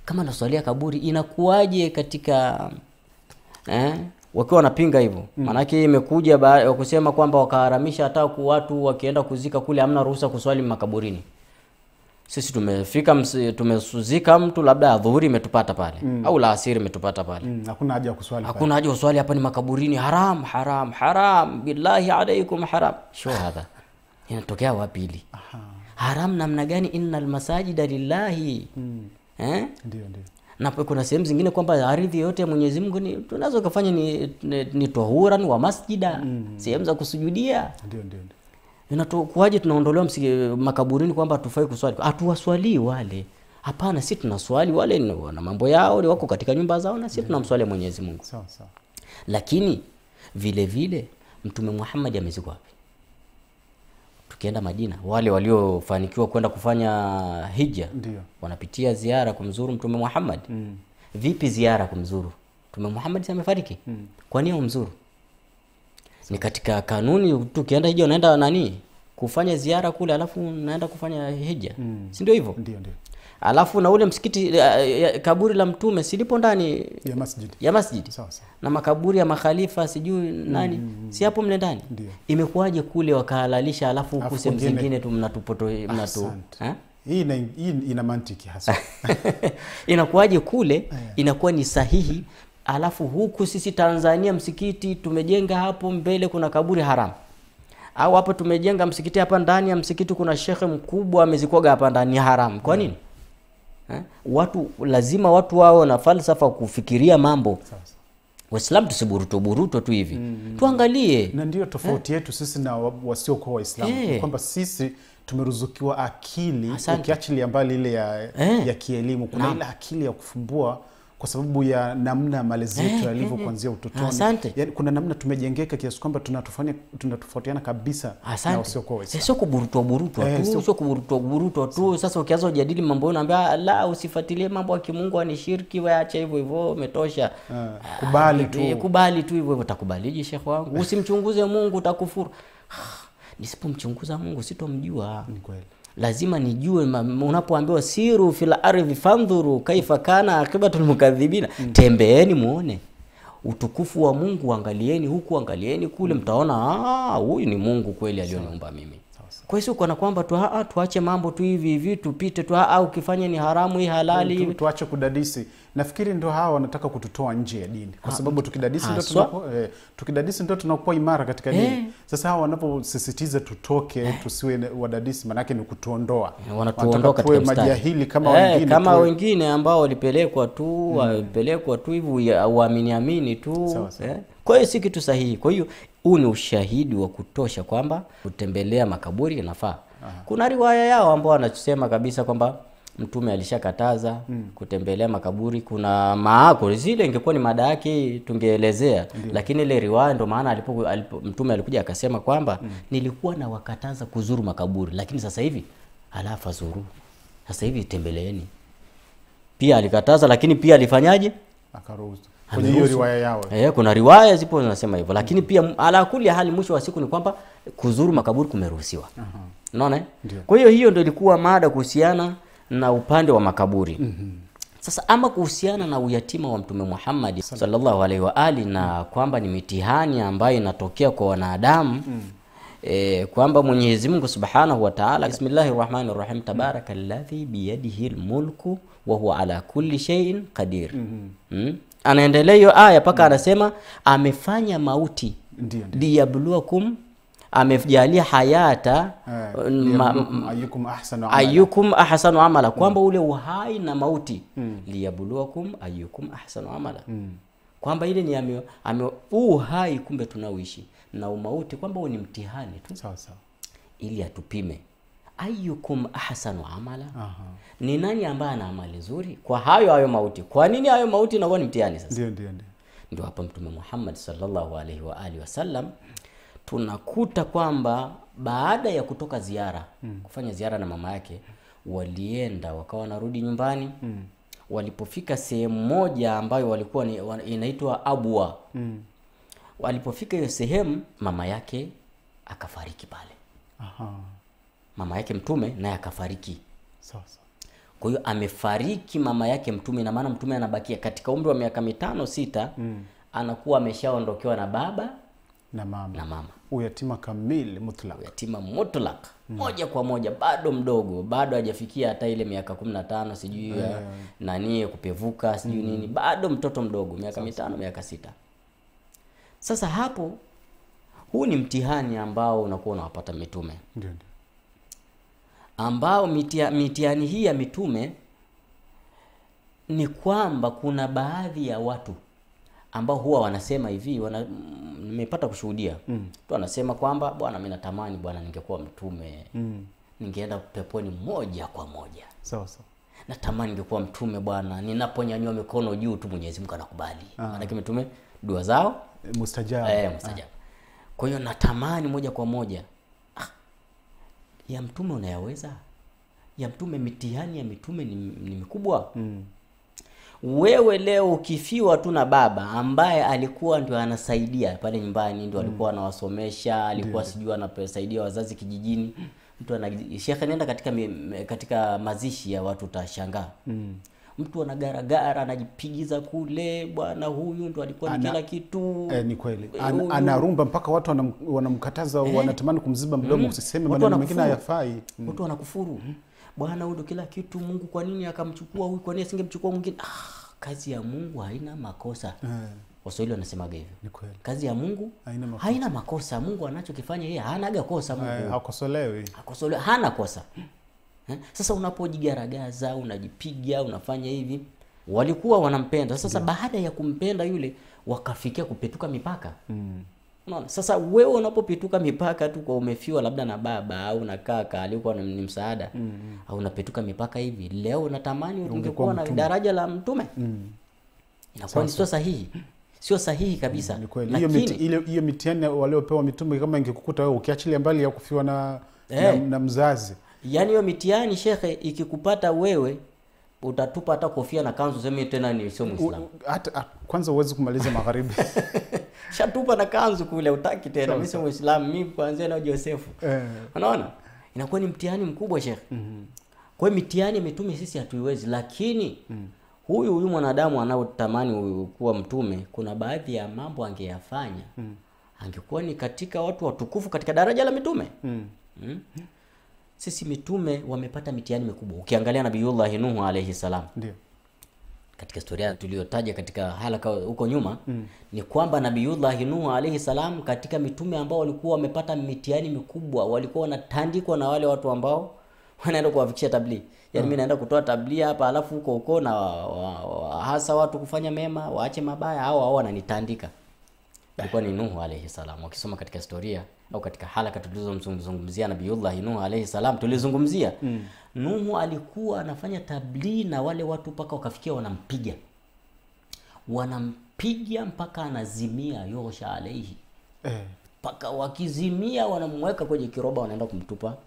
Kama naswalia kaburi inakuwaje katika wakiwa wanapinga hivyo? Maana yake imekuja kusema kwamba wakaharamisha hata watu wakienda kuzika kule hamna ruhusa kuswali makaburini. Sisi tumezika mtu labda adhuhuri imetupata pale au la asiri imetupata pale. Hakuna haja ya kuswali. Hakuna haja kuswali hapa, ni makaburini. Haram billahi alaikum haram. Sio hapa. Inatokea wapi hili? Haram namna gani? Innal masajida lillahi. Ndio. Na kuna sehemu zingine kwamba ardhi yote ya Mwenyezi Mungu tunazo kufanya ni tahuran wa masjida, sehemu za kusujudia. Ndio. Inatokuaje tunaondolewa makaburini kwamba tufai kuswali? Hatuwaswali wale. Hapana, sisi tunaswali wale na mambo yao, wako katika nyumba zao, na sisi tunamswali Mwenyezi Mungu. Sawa. Lakini vile Mtume Muhammad amezikwa wapi? tukienda Madina, wale waliofanikiwa kwenda kufanya hija Ndio. wanapitia ziara kumzuru Mtume Muhammad. Vipi ziara kumzuru Mtume Muhammad amefariki? Kwa nini umzuru? Ni katika kanuni tukienda hija unaenda nani? Kufanya ziara kule alafu unaenda kufanya hija. Si ndio hivyo? Ndio. Alafu na ule msikiti kaburi la mtume silipo ndani ya masjid. Sawa. Na makaburi ya makhalifa sijui nani si hapo mle ndani. Imekuwaje kule wakahalalisha alafu huku sehemu zingine tu mnatupoto Hii ina mantiki hasa. Inakuwaje kule inakuwa ni sahihi, alafu huku sisi Tanzania msikiti tumejenga hapo mbele kuna kaburi haramu. Au hapo tumejenga msikiti hapa ndani ya msikiti kuna shekhe mkubwa amezikwaga hapa ndani haramu. Kwa nini? Watu lazima watu wao na falsafa kufikiria mambo. Waislamu tusiburuto tu hivi. Tuangalie. Na ndio tofauti yetu sisi na wasio kwa Waislamu kwamba sisi tumeruzukiwa akili ukiachilia mbali ile ya kielimu. Kuna ile akili ya kufumbua kwa sababu ya namna malezi yetu yalivyo kuanzia utotoni. Yaani kuna namna tumejengeka kiasi kwamba tunatofautiana kabisa na wasio kwa Waislamu. Sio kuburutwa tu, Sasa ukianza kujadili mambo unaambia la usifuatilie mambo ya kimungu ni shirki, waacha hivyo umetosha. Kubali tu hivyo utakubaliji shekhi wangu. Usimchunguze Mungu utakufuru. Nisipomchunguza Mungu sitomjua. Ni kweli. Lazima nijue unapoambiwa siru fil ardhi fandhuru kaifa kana akibatul mukadhibina. Tembeeni muone utukufu wa Mungu, angalieni huku angalieni kule, mtaona huyu ni Mungu kweli alioniumba mimi. Kwa hiyo kana kwamba tuache mambo tu hivi tupite tu ukifanya ni haramu hii halali tuache kudadisi. Nafikiri ndio hawa wanataka kututoa nje ya dini kwa sababu tukidadisi ndio tunakuwa imara katika dini. Sasa hawa wanaposisitiza tutoke tusiwe wadadisi manake ni kutuondoa. Wanatuondoa katika majahili kama wengine ambao walipelekwa tu hivi waamini tu. Kwa hiyo si kitu sahihi. Kwa hiyo huu ni ushahidi wa kutosha kwamba kutembelea makaburi inafaa. Kuna riwaya yao ambao wanasema kabisa kwamba Mtume alishakataza kutembelea makaburi. Kuna maako zile ingekuwa ni mada yake tungeelezea, lakini ile riwaya ndio maana Mtume alikuja akasema kwamba nilikuwa na wakataza kuzuru makaburi, lakini sasa hivi alafa zuru. Sasa hivi tembeleeni. Pia alikataza lakini pia alifanyaje? Akaruhusu. Kwenye hiyo riwaya yao. Kuna riwaya zipo zinasema hivyo, lakini pia ala kuli hali mwisho wa siku ni kwamba kuzuru makaburi kumeruhusiwa. Unaona? Kwa hiyo ndio ilikuwa mada kuhusiana na upande wa makaburi. Sasa ama kuhusiana na uyatima wa Mtume Muhammad sallallahu alaihi wa ali na kwamba ni mitihani ambayo inatokea kwa wanadamu, kwamba Mwenyezi Mungu Subhanahu wa Ta'ala, Bismillahirrahmanirrahim, tabarakalladhi biyadihi almulku wa huwa ala kulli shay'in qadir. Anaendelea hiyo aya paka anasema amefanya mauti liyabluwakum, amejalia hayata ayyukum ahsanu amala, kwamba ule uhai na mauti liyabluwakum ayyukum ahsanu amala, kwamba ile ni uhai kumbe tunaoishi na umauti kwamba ni mtihani tu sawa ili atupime ayyukum ahsanu amala. Ni nani ambaye ana amali nzuri kwa hayo mauti. Kwa nini hayo mauti inakuwa ni mtihani sasa? Ndio hapa Mtume Muhammad sallallahu alaihi wa alihi wasallam tunakuta kwamba baada ya kutoka ziara kufanya ziara na mama yake, walienda wakawa wanarudi nyumbani. Walipofika sehemu moja ambayo walikuwa inaitwa Abwa, walipofika hiyo sehemu mama yake akafariki pale. Mama yake Mtume naye akafariki. Sawa. Kwa hiyo amefariki mama yake Mtume, na maana Mtume anabakia katika umri wa miaka 5-6 anakuwa ameshaondokewa na baba na mama. Uyatima kamili mutlaq. Uyatima mutlaq. Moja kwa moja, bado mdogo, bado hajafikia hata ile miaka 15 sijui nani kupevuka sijui nini, bado mtoto mdogo, miaka 5 miaka 6. Sasa hapo huu ni mtihani ambao unakuwa unawapata mitume. Ndio. Ambao mitihani hii ya mitume ni kwamba kuna baadhi ya watu ambao huwa wanasema hivi, nimepata kushuhudia tu anasema kwamba bwana mimi natamani bwana ningekuwa mtume, ningeenda peponi moja kwa moja. Sawa. Natamani ningekuwa mtume bwana, ninaponyanyua mikono juu tu Mwenyezi Mungu anakubali. Maana mitume dua zao mustajab. Mustajab. Kwa hiyo natamani moja kwa moja. ya mtume unayaweza? Ya mtume, mitihani ya mitume ni mikubwa. Wewe leo ukifiwa tu na baba ambaye alikuwa ndio anasaidia pale nyumbani, ndio alikuwa anawasomesha, alikuwa sijui anasaidia wazazi kijijini, mtu shekhe, nenda katika mazishi ya watu utashangaa. Mtu anagaragara, anajipigiza kule, bwana huyu ndo alikuwa kila kitu. Ni kweli. Anarumba mpaka watu wanamkataza, wanatamani kumziba mdomo, usiseme maneno mengine hayafai. Watu wanakufuru. Bwana huyu ndo kila kitu, Mungu kwa nini akamchukua huyu, kwa nini asingemchukua mwingine? Kazi ya Mungu haina makosa. Waswahili wanasemaga hivyo. Ni kweli. Kazi ya Mungu haina makosa. Mungu anachokifanya yeye hanaga kosa. Mungu hakosolewi. Hana kosa. Sasa unapojigaragaza, unajipiga, unafanya hivi, walikuwa wanampenda. Sasa baada ya kumpenda yule, wakafikia kupetuka mipaka. Unaona? Sasa wewe unapopituka mipaka tu, kwa umefiwa labda na baba au na kaka alikuwa ni msaada, au unapetuka mipaka hivi, leo unatamani ungekuwa na daraja la mtume. Inakuwa ni sio sahihi. Sio sahihi kabisa. Hiyo mitihani waliopewa mitume, kama ingekukuta wewe, ukiachilia mbali ya kufiwa na mzazi, yani hiyo mitihani shekhe, ikikupata wewe, utatupa hata kofia na kanzu, sema tena ni sio Muislamu. Hata kwanza uweze kumaliza magharibi. Shatupa na kanzu kule, utaki tena mimi sio Muislamu, mimi kuanzia na Josefu. Unaona? Inakuwa ni mtihani mkubwa shekhe. Kwa hiyo mitihani mitume sisi hatuiwezi, lakini huyu mwanadamu anaotamani kuwa mtume, kuna baadhi ya mambo angeyafanya. Angekuwa ni katika watu watukufu katika daraja la mitume. Sisi mitume wamepata mitihani mikubwa. Ukiangalia Nabiiullah Nuhu alayhi salam. Ndio. Katika historia tuliyotaja katika halaka huko nyuma, ni kwamba Nabiiullah Nuhu alayhi salam katika mitume ambao walikuwa wamepata mitihani mikubwa, walikuwa wanatandikwa na wale watu ambao wanaenda kuwafikisha tablighi. Yaani mimi naenda kutoa tablighi hapa, alafu huko na hasa watu kufanya mema, waache mabaya, hao wananitandika. Ilikuwa ni Nuhu alayhi salam. Wakisoma katika historia au katika halaka tulizozungumzia Nabiiullah Nuhu alayhi salam, tulizungumzia Nuhu alikuwa anafanya tablighi na wale watu mpaka wakafikia wanampiga mpaka anazimia, yosha alayhi. Mpaka wakizimia wanamweka kwenye kiroba, wanaenda kumtupa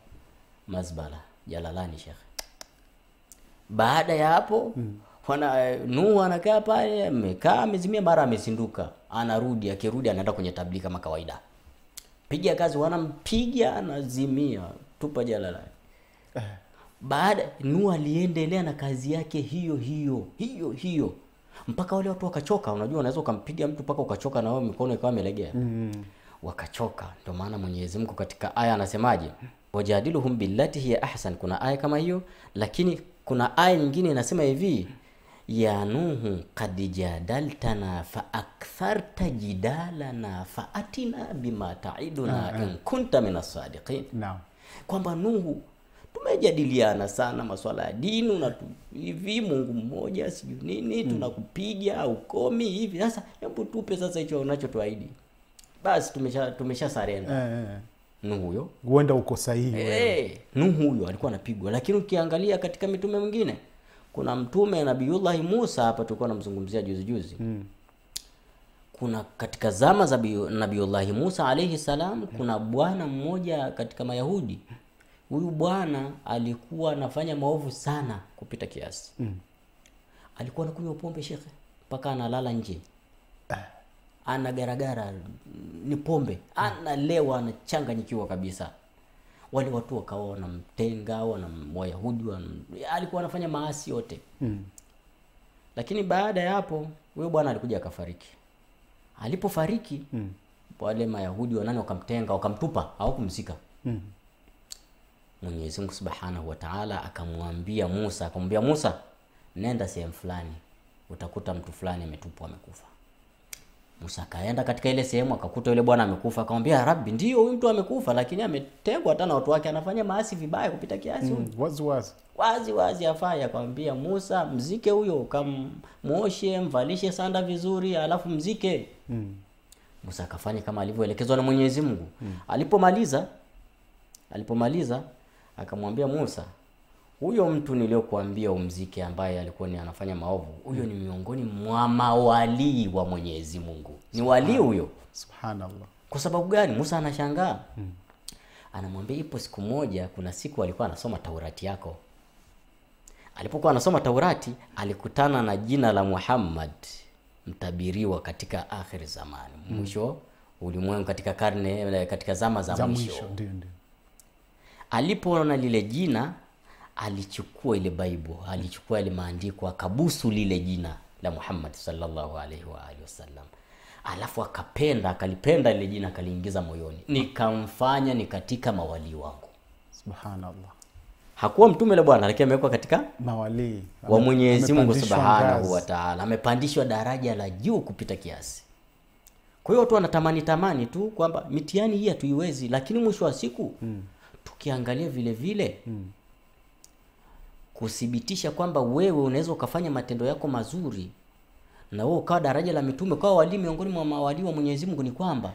Mazbala Jalalani shekhe. Baada ya hapo Nuhu anakaa pale, amezimia, mara amezinduka, anarudi, akirudi anaenda kwenye tablighi kama kawaida. Piga kazi, wanampiga, anazimia, tupa Jalalani. Baada Nuhu aliendelea na kazi yake hiyo mpaka wale watu wakachoka. Unajua unaweza ukampiga mtu mpaka ukachoka na wewe mikono ikawa imelegea. Wakachoka. Ndio maana Mwenyezi Mungu katika aya anasemaje? Wajadiluhum billati hiya ahsan. Kuna aya kama hiyo, lakini kuna aya nyingine inasema hivi: ya Nuhu qad jadaltana fa aktharta jidalana fa atina bima ta'iduna in kunta minas sadiqin. Kwamba Nuhu, tumejadiliana sana masuala ya dini, na hivi Mungu mmoja sijui nini, tunakupiga au komi hivi. Sasa hebu tupe sasa hicho unachotuahidi. Basi tumesha surrender. Nuhu huyo huenda uko sahihi. Nuhu huyo alikuwa anapigwa. Lakini ukiangalia katika mitume mwingine, kuna mtume Nabiiullah Musa, hapa tulikuwa tunamzungumzia juzi. Kuna katika zama za Nabiiullah Musa alayhi salam, kuna bwana mmoja katika Mayahudi. Huyu bwana alikuwa anafanya maovu sana kupita kiasi. Alikuwa anakunywa pombe shekhe, mpaka analala nje. Anagaragara ni pombe, analewa, anachanganyikiwa kabisa. Wale watu wakawa wanamtenga, Wayahudi alikuwa anafanya maasi yote. Lakini baada ya hapo huyo bwana alikuja akafariki. Alipofariki, wale Mayahudi wakamtenga, wakamtupa, hawakumzika. Mwenyezi Mungu Subhanahu wa Ta'ala akamwambia Musa, nenda sehemu fulani, utakuta mtu fulani ametupwa, amekufa. Musa kaenda katika ile sehemu, akakuta yule bwana amekufa. Akamwambia, Rabbi, ndio huyu mtu amekufa, lakini ametengwa hata na watu wake, anafanya maasi vibaya kupita kiasi. Wazi afanya. Akamwambia Musa, mzike huyo, kamuoshe, mvalishe sanda vizuri, alafu mzike. Musa akafanya kama alivyoelekezwa na Mwenyezi Mungu. Alipomaliza akamwambia Musa, huyo mtu niliyokuambia umzike, ambaye alikuwa anafanya maovu, huyo ni miongoni mwa mawali wa Mwenyezi Mungu. Ni wali huyo. Subhanallah. Kwa sababu gani? Musa anashangaa. Anamwambia ipo siku moja, kuna siku alikuwa anasoma Taurati yako. Alipokuwa anasoma Taurati alikutana na jina la Muhammad, mtabiriwa katika akhir zamani, mwisho ulimwengu, katika karne, katika zama za mwisho. Ndio. Alipoona lile jina alichukua ile Bible, alichukua ile maandiko, akabusu lile jina la Muhammad sallallahu alaihi wa alihi wasallam. Alafu akalipenda ile jina, akaliingiza moyoni. Nikamfanya ni katika mawali wangu. Subhanallah. Hakuwa mtume la Bwana, lakini amewekwa katika mawali wa Mwenyezi Mungu Subhanahu wa Ta'ala. Amepandishwa daraja la juu kupita kiasi. Kwa hiyo watu wanatamani tu kwamba mitihani hii hatuiwezi, lakini mwisho wa siku tukiangalia vile vile kuthibitisha kwamba wewe unaweza ukafanya matendo yako mazuri na wewe ukawa daraja la mitume, kwa wali miongoni mwa mawali wa Mwenyezi Mungu, ni kwamba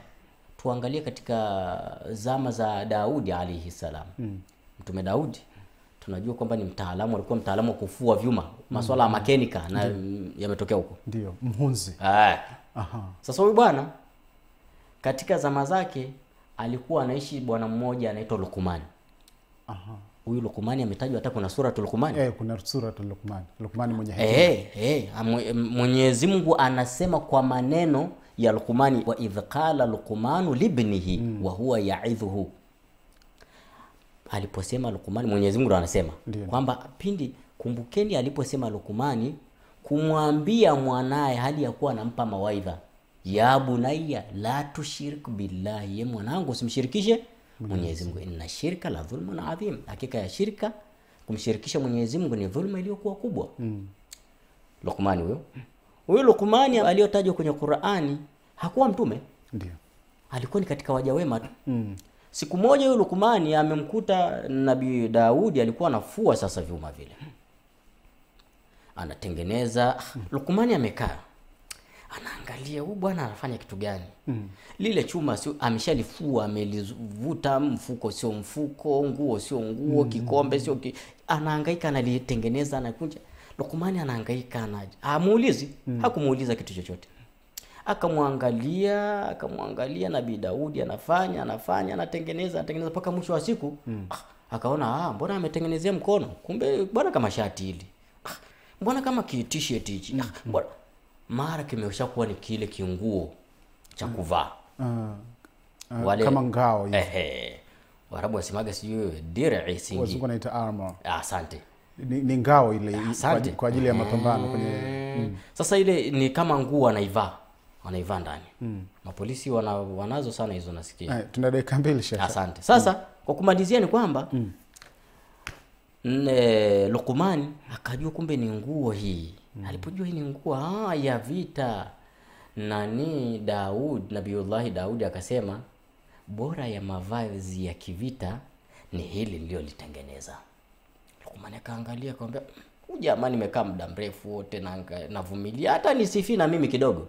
tuangalie katika zama za Daudi alayhi salam. Mtume Daudi tunajua kwamba ni mtaalamu, alikuwa mtaalamu wa kufua vyuma, masuala ya mekanika, na yametokea huko. Ndio, mhunzi. Sasa huyu bwana katika zama zake alikuwa anaishi bwana mmoja anaitwa Luqman. Huyu Luqman ametajwa hata kuna sura Luqman. Kuna sura Luqman. Luqman mwenye hekima. Mwenyezi Mungu anasema kwa maneno ya Luqman, wa idh qala Luqmanu libnihi wa huwa ya'idhuhu. Aliposema Luqman, Mwenyezi Mungu anasema kwamba kumbukeni aliposema Luqman kumwambia mwanae hali ya kuwa anampa mawaidha, ya bunayya la tushrik billahi, ye mwanangu usimshirikishe Mwenyezi Mungu, inna shirka la dhulmun adhim, hakika ya shirka, kumshirikisha Mwenyezi Mungu ni dhulma iliyokuwa kubwa. Luqman huyo Luqman aliyotajwa kwenye Qur'ani hakuwa mtume. Ndio. Alikuwa ni katika waja wema tu. Siku moja huyo Luqman amemkuta Nabii Daudi alikuwa anafua sasa vyuma vile. Anatengeneza. Luqman amekaa. Anaangalia huyu bwana anafanya kitu gani? Lile chuma sio ameshalifua, amelivuta, mfuko sio mfuko, nguo sio nguo, kikombe sio anahangaika, analitengeneza, anakunja. Luqman anahangaika, hamuulizi, hakumuuliza kitu chochote. Akamwangalia Nabii Daudi anatengeneza mpaka mwisho wa siku. Akaona mbona ametengenezea mkono, kumbe bwana kama shati hili, mbona kama t-shirt hichi, mbona mara kimeshakuwa ni kile kinguo cha kuvaa. Kama ngao hivi. Waarabu wasemaga sijui dir'i singi. Wazungu wanaita armor. Asante. Ni ngao ile kwa ajili ya mapambano kwenye Sasa ile ni kama nguo wanaivaa ndani. Mapolisi wanazo sana hizo nasikia. Tuna dakika mbili shekhi. Asante. Sasa kwa kumalizia ni kwamba Luqman akajua kumbe ni nguo hii. Alipojua hii ni nguo ya vita, Nabiullahi Daudi akasema bora ya mavazi ya kivita ni hili nililolitengeneza. Luqman akaangalia akamwambia, jamani nimekaa muda mrefu wote navumilia, hata nisifi na mimi kidogo.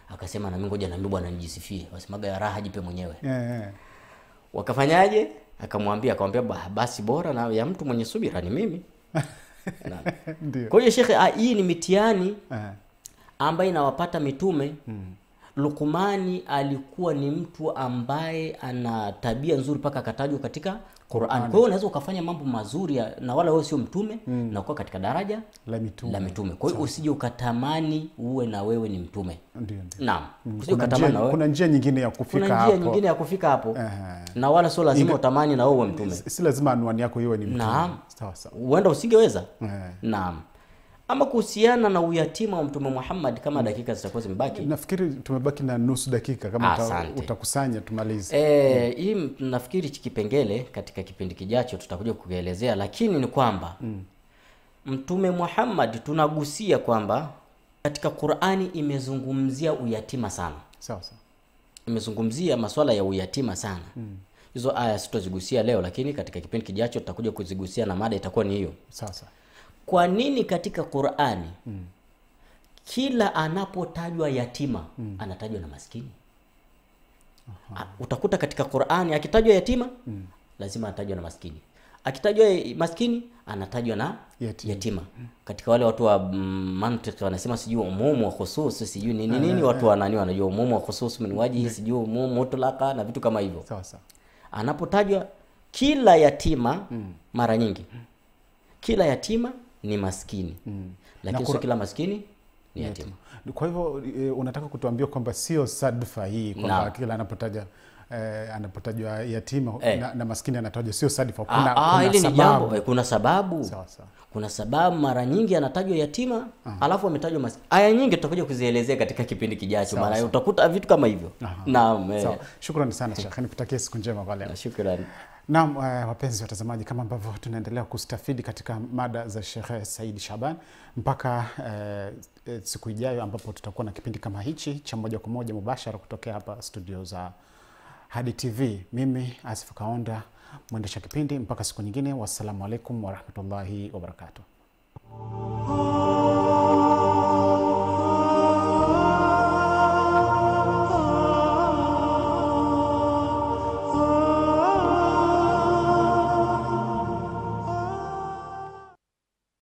Akasema na mimi ngoja na mimi bwana nijisifie. Wasemaga ya raha jipe mwenyewe. Wakafanyaje? Akamwambia basi bora na ya mtu mwenye subira ni mimi. Ndio. Kwa hiyo shekhe, hii ni mitihani ambaye inawapata mitume. Luqmani alikuwa ni mtu ambaye ana tabia nzuri mpaka akatajwa katika Qur'an. Kwa hiyo unaweza ukafanya mambo mazuri na wala wewe sio mtume na uko katika daraja la mitume. Kwa hiyo usije ukatamani uwe na wewe ni mtume. Ndio. Naam. Usije ukatamani na wewe. Kuna njia nyingine ya kufika hapo. Na wala sio lazima utamani na wewe uwe mtume. Si lazima anwani yako iwe ni mtume. Naam. Sawa. Uenda usingeweza. Naam. Ama kuhusiana na uyatima wa Mtume Muhammad, kama dakika zitakuwa zimebaki. Nafikiri tumebaki na nusu dakika, kama utakusanya tumalize. Hii nafikiri kipengele katika kipindi kijacho tutakuja kukielezea, lakini ni kwamba Mtume Muhammad tunagusia kwamba katika Qur'ani imezungumzia uyatima sana. Sawa. Imezungumzia masuala ya uyatima sana. Hizo aya sitozigusia leo, lakini katika kipindi kijacho tutakuja kuzigusia na mada itakuwa ni hiyo. Sawa. Kwa nini katika Qur'ani kila anapotajwa yatima anatajwa na maskini? Utakuta katika Qur'ani akitajwa yatima lazima atajwe na maskini. Akitajwa maskini anatajwa na yatima. Katika wale watu wa mantiki wanasema sijui umumu wa khusus, sijui nini watu wanajua umumu wa khusus min waji, sijui umumu mutlaka na vitu kama hivyo. Sawa. Anapotajwa kila yatima mara nyingi kila yatima ni maskini. Lakini sio kila maskini ni yatima. Kwa hivyo unataka kutuambia kwamba sio sadfa hii kwamba kila anapotajwa yatima na maskini anatajwa, sio sadfa. Kuna hili ni jambo, kuna sababu. Sawa. Kuna sababu mara nyingi anatajwa yatima alafu ametajwa maskini. Aya nyingi tutakuja kuzielezea katika kipindi kijacho, maana utakuta vitu kama hivyo. Naam. Shukrani sana Sheikh, nikutakia siku njema kwa leo. Shukrani. Naam, wapenzi watazamaji, kama ambavyo tunaendelea kustafidi katika mada za Sheikh Said Shaban mpaka siku ijayo ambapo tutakuwa na kipindi kama hichi cha moja kwa moja mubashara kutokea hapa studio za Hadi TV. Mimi Asif Kaonda mwendesha kipindi, mpaka siku nyingine. Wassalamu alaikum warahmatullahi wabarakatuh.